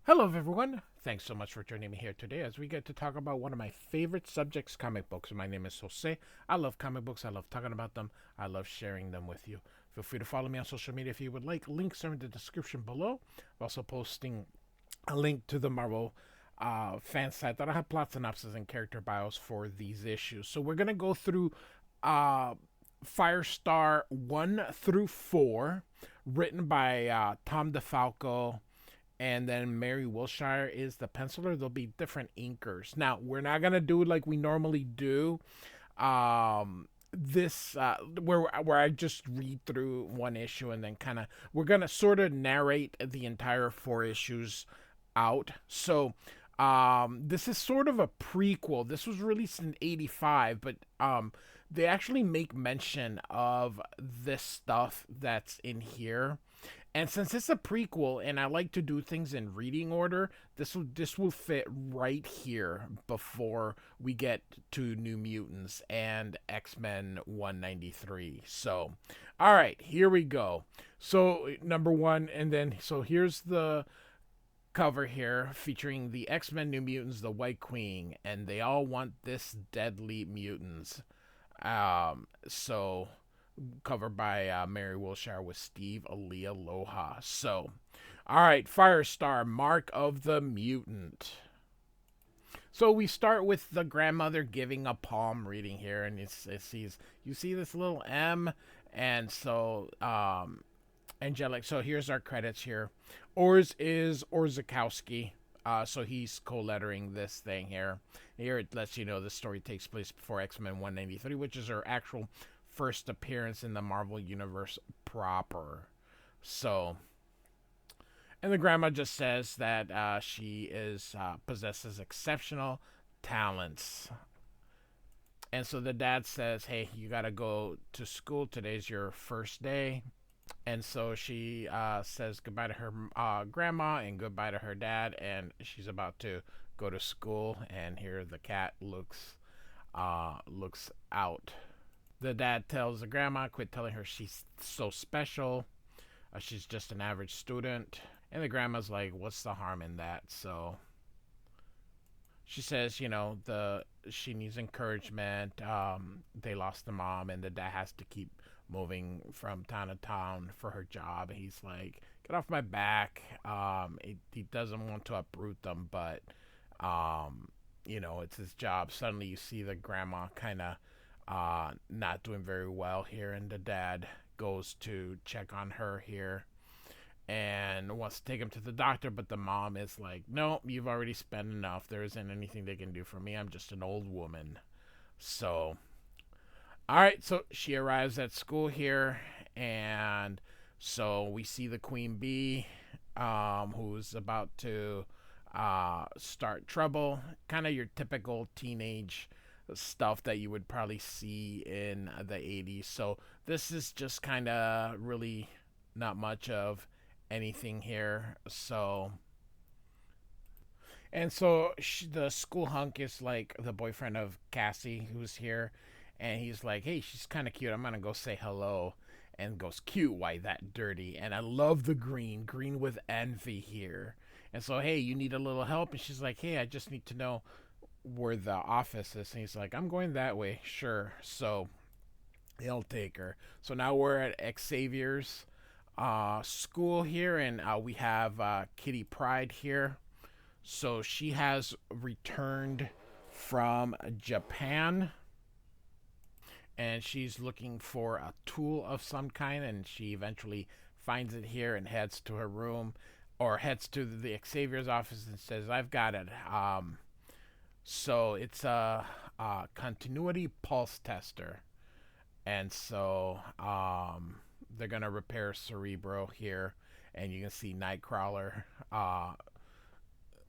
Hello, everyone. Thanks so much for joining me here today as we get to talk about one of my favorite subjects, comic books. My name is Jose. I love comic books. I love talking about them. I love sharing them with you. Feel free to follow me on social media if you would like. Links are in the description below. I'm also posting a link to the Marvel fan site that I have plot synopsis and character bios for these issues. So we're going to go through uh, Firestar 1 through 4, written by Tom DeFalco, and then Mary Wilshire is the penciler. There'll be different inkers. Now, we're not gonna do it like we normally do. This where I just read through one issue and then kind of we're gonna sort of narrate the entire four issues out. So this is sort of a prequel. This was released in '85, but they actually make mention of this stuff that's in here. And since it's a prequel and I like to do things in reading order, this will fit right here before we get to New Mutants and X-Men 193. So, all right, here we go. So, number 1 and then so here's the cover here featuring the X-Men New Mutants, the White Queen, and they all want this deadly mutants. So covered by Mary Wilshire with Steve Aloha. So, all right, Firestar, Mark of the Mutant. So we start with the grandmother giving a palm reading here, and it sees you see this little M, and so angelic. So here's our credits here. Ors is Orzakowski. So he's co-lettering this thing here. Here it lets you know the story takes place before X-Men 193, which is her actual first appearance in the Marvel Universe proper. So, and the grandma just says that she is possesses exceptional talents. And so the dad says, "Hey, you gotta go to school. Today's your first day." And so she says goodbye to her grandma and goodbye to her dad, and she's about to go to school. And here the cat looks out. The dad tells the grandma, quit telling her she's so special. She's just an average student. And the grandma's like, what's the harm in that? So she says, she needs encouragement. They lost the mom, and the dad has to keep moving from town to town for her job. He's like, get off my back. He doesn't want to uproot them, but it's his job. Suddenly, you see the grandma kind of not doing very well here, and the dad goes to check on her here and wants to take him to the doctor, but the mom is like, no, you've already spent enough. There isn't anything they can do for me. I'm just an old woman. So, all right, so she arrives at school here, and so we see the queen bee, who's about to start trouble. Kind of your typical teenage stuff that you would probably see in the 80s. So this is just kind of really not much of anything here. So, and so the school hunk is like the boyfriend of Cassie, who's here, and he's like, hey, she's kind of cute. I'm going to go say hello. And goes, cute, why that dirty? And I love the green with envy here. And so, hey, you need a little help? And she's like, hey, I just need to know where the office is. And he's like, I'm going that way. Sure. So he'll take her. So now we're at Xavier's school here, and we have Kitty Pryde here. So she has returned from Japan, and she's looking for a tool of some kind, and she eventually finds it here and heads to her room, or heads to the Xavier's office and says, I've got it. So it's a continuity pulse tester. And so they're going to repair Cerebro here. And you can see Nightcrawler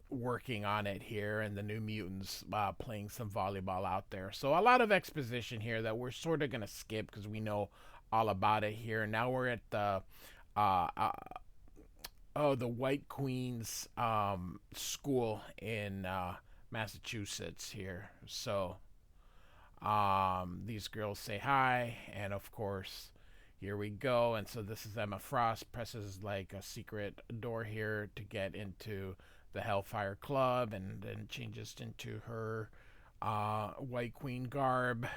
working on it here, and the New Mutants playing some volleyball out there. So a lot of exposition here that we're sort of going to skip because we know all about it here. Now we're at the the White Queen's school in Massachusetts here. So these girls say hi, and of course, here we go. And so this is Emma Frost presses like a secret door here to get into the Hellfire Club, and then changes into her White Queen garb.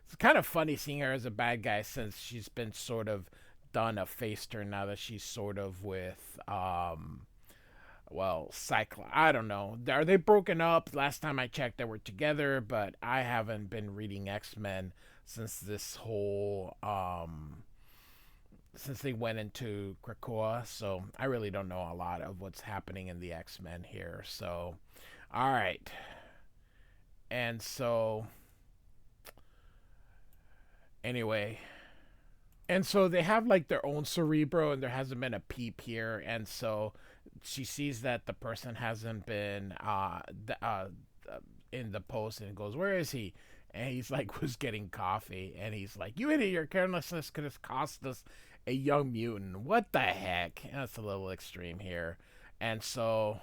It's kind of funny seeing her as a bad guy since she's been sort of done a face turn now that she's sort of with well, Cyclops. I don't know. Are they broken up? Last time I checked, they were together, but I haven't been reading X Men since this whole since they went into Krakoa, so I really don't know a lot of what's happening in the X Men here. So, all right, and so anyway, and so they have like their own Cerebro, and there hasn't been a peep here, and so she sees that the person hasn't been in the post, and goes, "Where is he?" And he's like, "Was getting coffee," and he's like, "You idiot! Your carelessness could have cost us a young mutant. What the heck?" That's a little extreme here, and so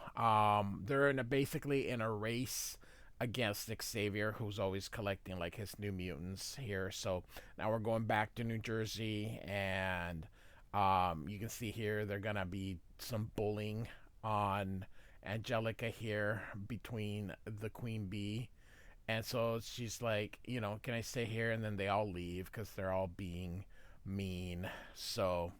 they're basically in a race against Xavier, who's always collecting like his new mutants here. So now we're going back to New Jersey, and you can see here they're gonna be some bullying on Angelica here between the Queen Bee. And so she's like, can I stay here? And then they all leave because they're all being mean. So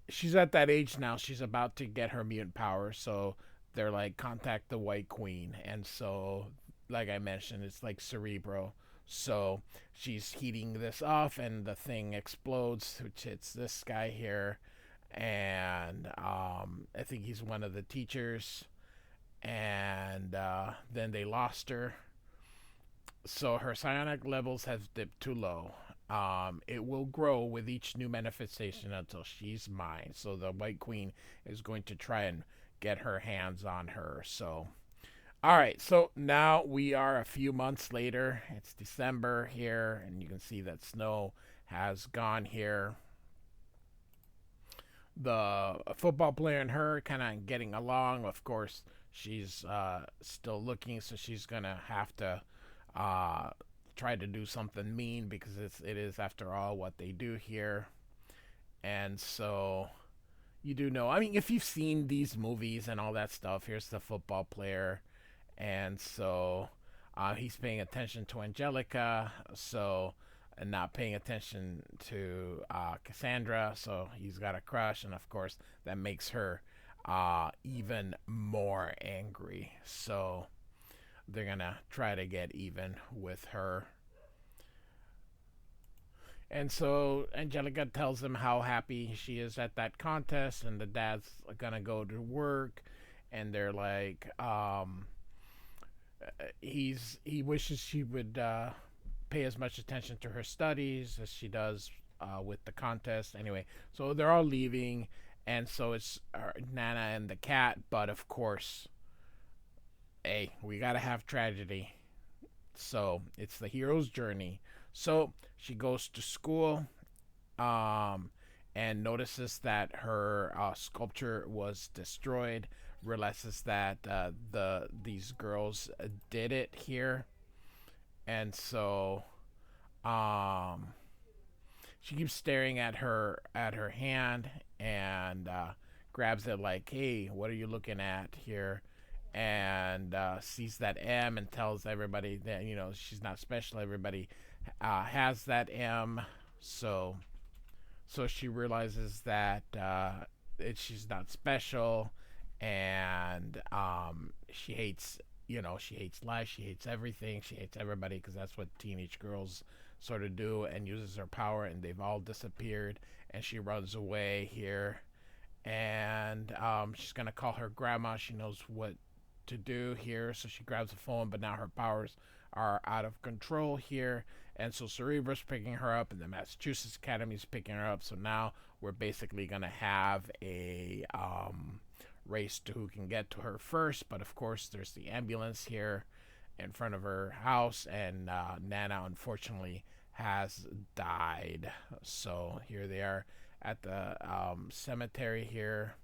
she's at that age now. She's about to get her mutant power. So they're like, contact the White Queen. And so, like I mentioned, it's like Cerebro. So she's heating this off, and the thing explodes, which hits this guy here. And I think he's one of the teachers. And then they lost her. So her psionic levels have dipped too low. It will grow with each new manifestation until she's mine. So the White Queen is going to try and get her hands on her. So, all right. So now we are a few months later. It's December here, and you can see that snow has gone here. The football player and her kind of getting along. Of course, she's still looking, so she's gonna have to try to do something mean because it is after all what they do here. And so you do know. I mean, if you've seen these movies and all that stuff, here's the football player, and so he's paying attention to Angelica, so and not paying attention to Cassandra, so he's got a crush, and of course that makes her even more angry. So they're gonna try to get even with her. And so Angelica tells them how happy she is at that contest, and the dad's gonna go to work, and they're like, he wishes she would pay as much attention to her studies as she does with the contest. Anyway, so they're all leaving, and so it's Nana and the cat, but of course, hey, we gotta have tragedy. So it's the hero's journey. So she goes to school, and notices that her sculpture was destroyed. Realizes that these girls did it here, and so she keeps staring at her hand, and grabs it like, "Hey, what are you looking at here?" And sees that M, and tells everybody that she's not special. Everybody has that M, so she realizes that she's not special, and she hates she hates life, she hates everything, she hates everybody, because that's what teenage girls sort of do, and uses her power, and they've all disappeared, and she runs away here, and she's gonna call her grandma. She knows what to do here, so she grabs the phone, but now her powers are out of control here, and so Cerebro's picking her up, and the Massachusetts Academy's picking her up. So now we're basically gonna have a race to who can get to her first. But of course, there's the ambulance here in front of her house, and Nana unfortunately has died. So here they are at the cemetery here.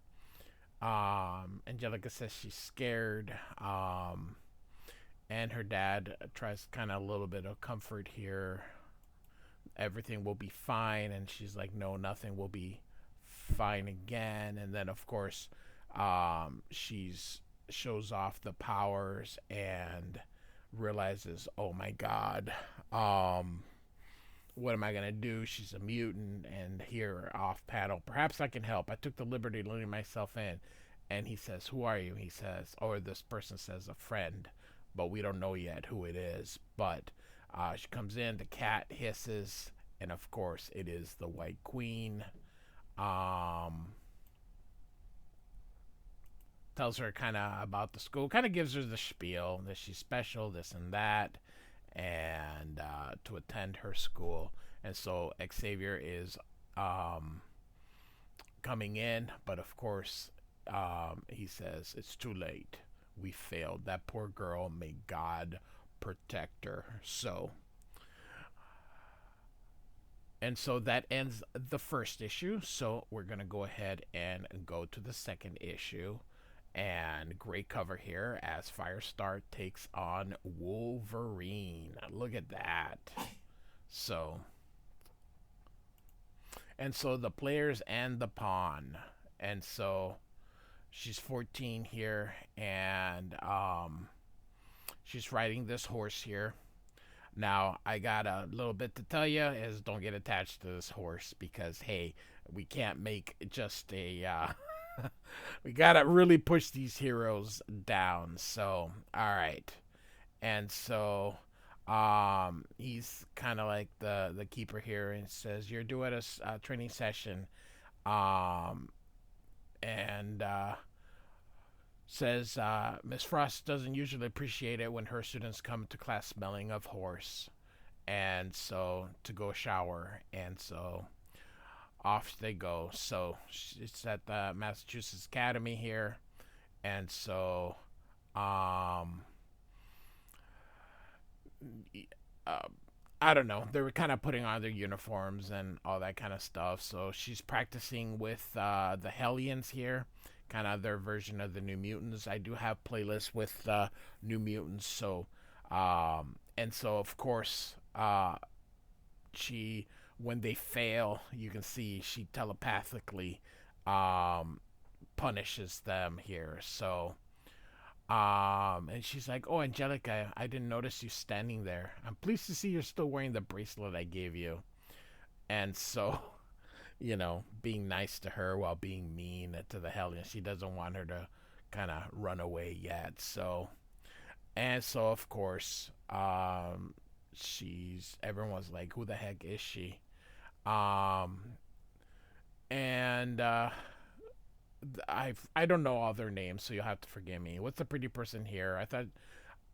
Angelica says she's scared, and her dad tries kind of a little bit of comfort here. Everything will be fine, and she's like, no, nothing will be fine again. And then of course She's shows off the powers and realizes, oh my god, um, what am I gonna do? She's a mutant, and here off panel, perhaps I can help. I took the liberty of letting myself in. And he says, who are you? He says, or this person says, a friend, but we don't know yet who it is. But she comes in, the cat hisses, and of course, it is the White Queen. Um, Tells her kind of about the school, kind of gives her the spiel that she's special, this and that, and to attend her school. And so Xavier is coming in, but of course, he says, it's too late. We failed. That poor girl, may God protect her. And so that ends the first issue. So we're going to go ahead and go to the second issue. And great cover here as Firestar takes on Wolverine. Look at that. So, and so the players and the pawn. And so she's 14 here, and she's riding this horse here. Now, I got a little bit to tell you is don't get attached to this horse because, hey, we can't make just a we gotta really push these heroes down. So, all right. And so he's kind of like the keeper here and says, you're due at a training session. Um and says Miss Frost doesn't usually appreciate it when her students come to class smelling of horse, and so to go shower, and so off they go. So it's at the Massachusetts Academy here, and so um, uh, I don't know. They were kind of putting on their uniforms and all that kind of stuff. So she's practicing with the Hellions here, kind of their version of the New Mutants. I do have playlists with New Mutants. So, and so of course, she, when they fail, you can see she telepathically punishes them here. So, and she's like, "Oh, Angelica, I didn't notice you standing there. I'm pleased to see you're still wearing the bracelet I gave you." And so, being nice to her while being mean to the Hellion. She doesn't want her to kind of run away yet. So, and so of course, everyone's like, "Who the heck is she?" Um, and I don't know all their names, so you'll have to forgive me. What's the pretty person here?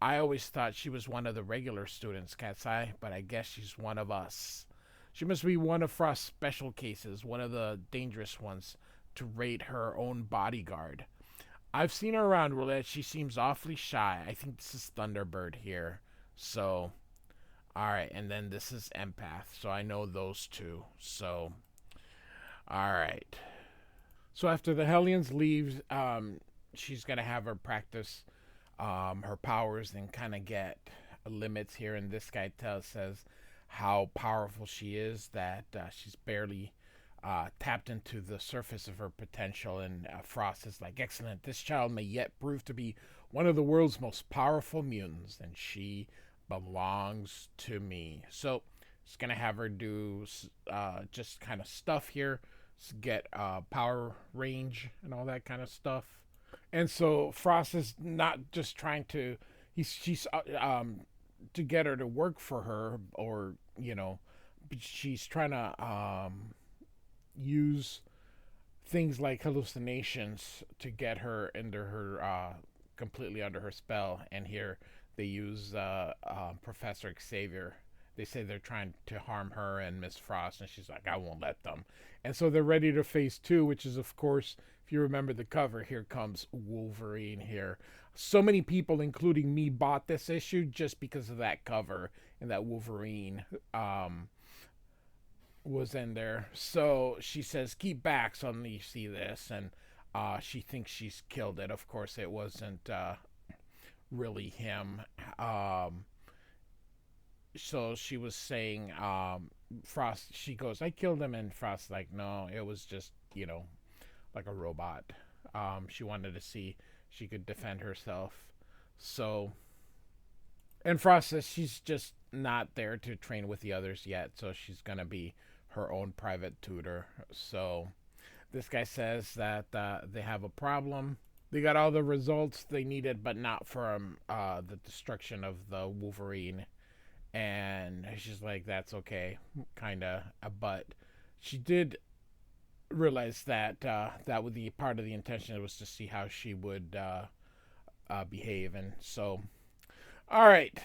I always thought she was one of the regular students, Cat's Eye, but I guess she's one of us. She must be one of Frost's special cases, one of the dangerous ones to raid her own bodyguard. I've seen her around Roulette. She seems awfully shy. I think this is Thunderbird here. So, alright, and then this is Empath. So I know those two. So, alright. So after the Hellions leaves, she's going to have her practice her powers and kind of get limits here. And this guy says how powerful she is, that she's barely tapped into the surface of her potential. And Frost is like, excellent, this child may yet prove to be one of the world's most powerful mutants, and she belongs to me. So it's going to have her do just kind of stuff here, get power range and all that kind of stuff. And so Frost is not just trying to, she's to get her to work for her, or she's trying to use things like hallucinations to get her under her completely under her spell. And here they use Professor Xavier. They say they're trying to harm her and Miss Frost, and she's like, I won't let them. And so they're ready to phase 2, which is, of course, if you remember the cover, here comes Wolverine here. So many people, including me, bought this issue just because of that cover and that Wolverine was in there. So she says, keep back. Suddenly you see this, and she thinks she's killed it. Of course, it wasn't really him. So she was saying, Frost, she goes, I killed him, and Frost's like, no, it was just, like a robot. She wanted to see she could defend herself. So, and Frost says she's just not there to train with the others yet, so she's gonna be her own private tutor. So this guy says that they have a problem. They got all the results they needed, but not from the destruction of the Wolverine. And she's like, "That's okay, kind of." But she did realize that that would be part of the intention. It was to see how she would behave, and so, all right.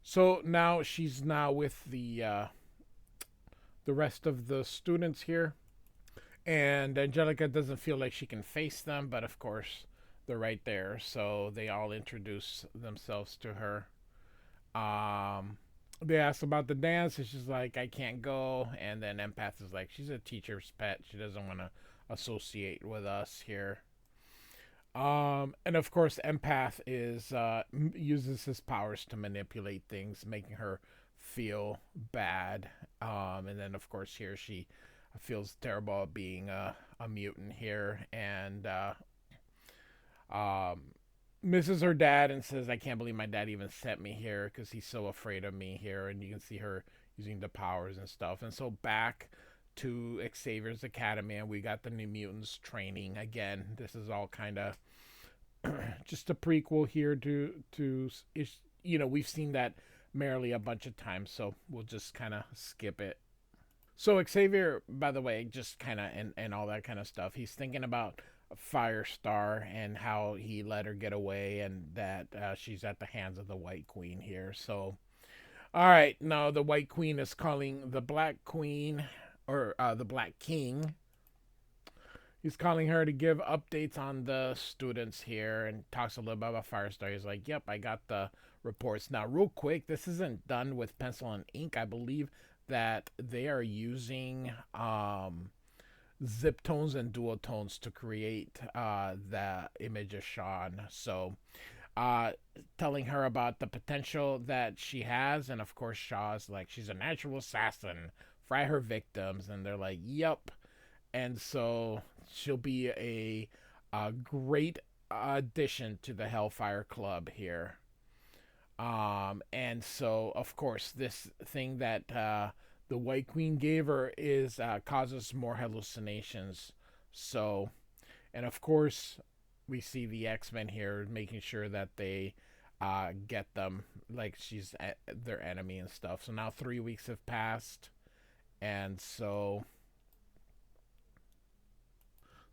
So now she's now with the rest of the students here, and Angelica doesn't feel like she can face them, but of course they're right there, so they all introduce themselves to her. They ask about the dance, and she's like, "I can't go." And then Empath is like, "She's a teacher's pet. She doesn't want to associate with us here." And of course, Empath is uses his powers to manipulate things, making her feel bad. And then of course here she feels terrible being a mutant here, and um, misses her dad and says, "I can't believe my dad even sent me here because he's so afraid of me here." And you can see her using the powers and stuff. And so back to Xavier's Academy, and we got the New Mutants training again. This is all kind of just a prequel here to we've seen that merely a bunch of times, so we'll just kind of skip it. So Xavier, by the way, just kind of and all that kind of stuff. He's thinking about Firestar and how he let her get away, and that she's at the hands of the White Queen here. So, all right, now the White Queen is calling the Black Queen, or the Black King. He's calling her to give updates on the students here, and talks a little bit about Firestar. He's like, "Yep, I got the reports." Now, real quick, this isn't done with pencil and ink. I believe that they are using zip tones and dual tones to create the image of Sean. So, uh, telling her about the potential that she has, and of course, Shaw's like, "She's a natural assassin. Fry her victims," and they're like, "Yup." And so she'll be a great addition to the Hellfire Club here. And so, of course, this thing that the White Queen gave her is causes more hallucinations. So, and of course, we see the X-Men here making sure that they get them, like she's their enemy and stuff. So now 3 weeks have passed, and so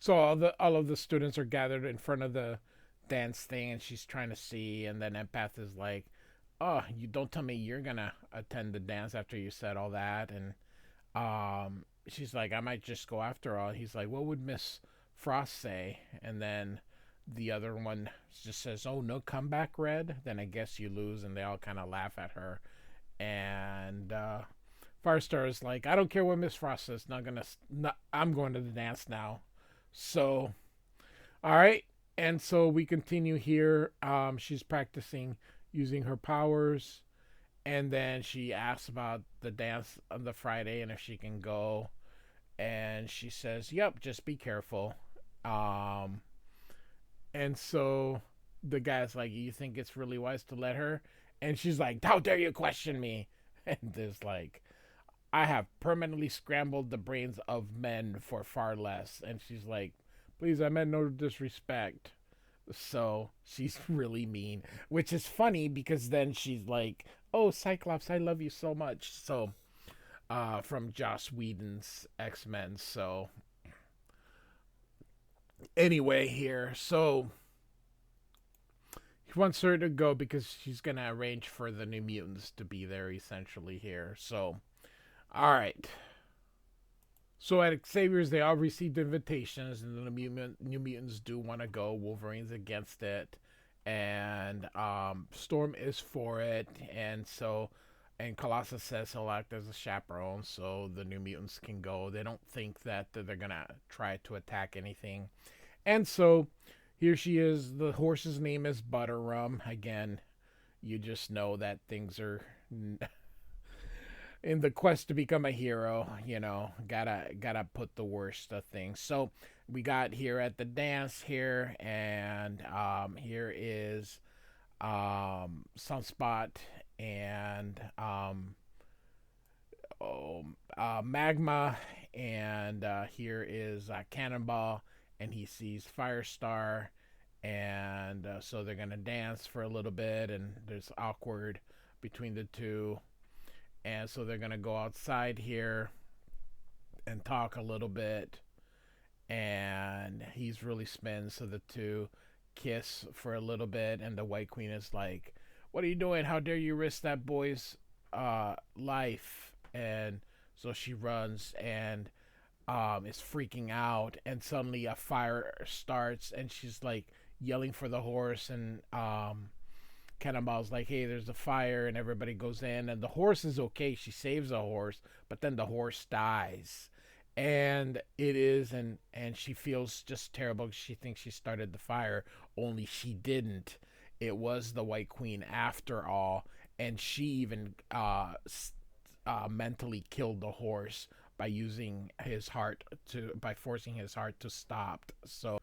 all of the students are gathered in front of the dance thing, and she's trying to see, and then Empath is like, "Oh, you don't tell me you're gonna attend the dance after you said all that." And she's like, "I might just go after all." He's like, "What would Miss Frost say?" And then the other one just says, "Oh, no comeback, Red. Then I guess you lose." And they all kind of laugh at her. And Firestar is like, "I don't care what Miss Frost says. I'm going to the dance now." So, all right. And so we continue here. She's practicing using her powers, and then she asks about the dance on the Friday and if she can go, and she says, "Yep, just be careful." Um, and so the guy's like, "You think it's really wise to let her?" And she's like, "How dare you question me?" And there's like, "I have permanently scrambled the brains of men for far less." And she's like, "Please, I meant no disrespect." So she's really mean, which is funny because then she's like, "Oh, Cyclops, I love you so much." So, from Joss Whedon's X-Men. So, anyway, here. So, he wants her to go because she's going to arrange for the New Mutants to be there essentially here. So, all right. So at Xavier's, they all received invitations, and the New Mutants do want to go. Wolverine's against it, and Storm is for it, and Colossus says he'll act as a chaperone, so the New Mutants can go. They don't think that they're gonna try to attack anything, and so here she is. The horse's name is Butterrum. Again, you just know that things are in the quest to become a hero, gotta put the worst of things. So We got here at the dance here, and here is Sunspot and Magma, and here is Cannonball, and he sees Firestar, and so they're gonna dance for a little bit, and there's awkward between the two, and so they're gonna go outside here and talk a little bit, and he's really spent, so the two kiss for a little bit, and the White Queen is like, "What are you doing? How dare you risk that boy's life?" And so she runs and is freaking out, and suddenly a fire starts, and she's like yelling for the horse, and Cannonball's like, "Hey, there's a fire," and everybody goes in, and the horse is okay. She saves the horse, but then the horse dies, and and she feels just terrible. She thinks she started the fire, only she didn't. It was the White Queen after all, and she even mentally killed the horse by using his heart to by forcing his heart to stop. So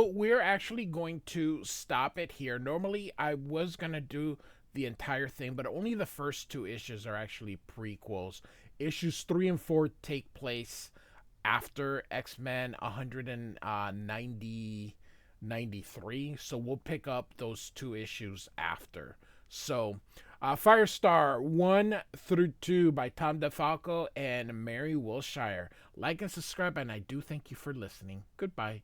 we're actually going to stop it here. Normally, I was gonna do the entire thing, but only the first two issues are actually prequels. Issues 3 and 4 take place after X-Men 193, so we'll pick up those two issues after. So, Firestar 1 through 2 by Tom DeFalco and Mary Wilshire. Like and subscribe, and I do thank you for listening. Goodbye.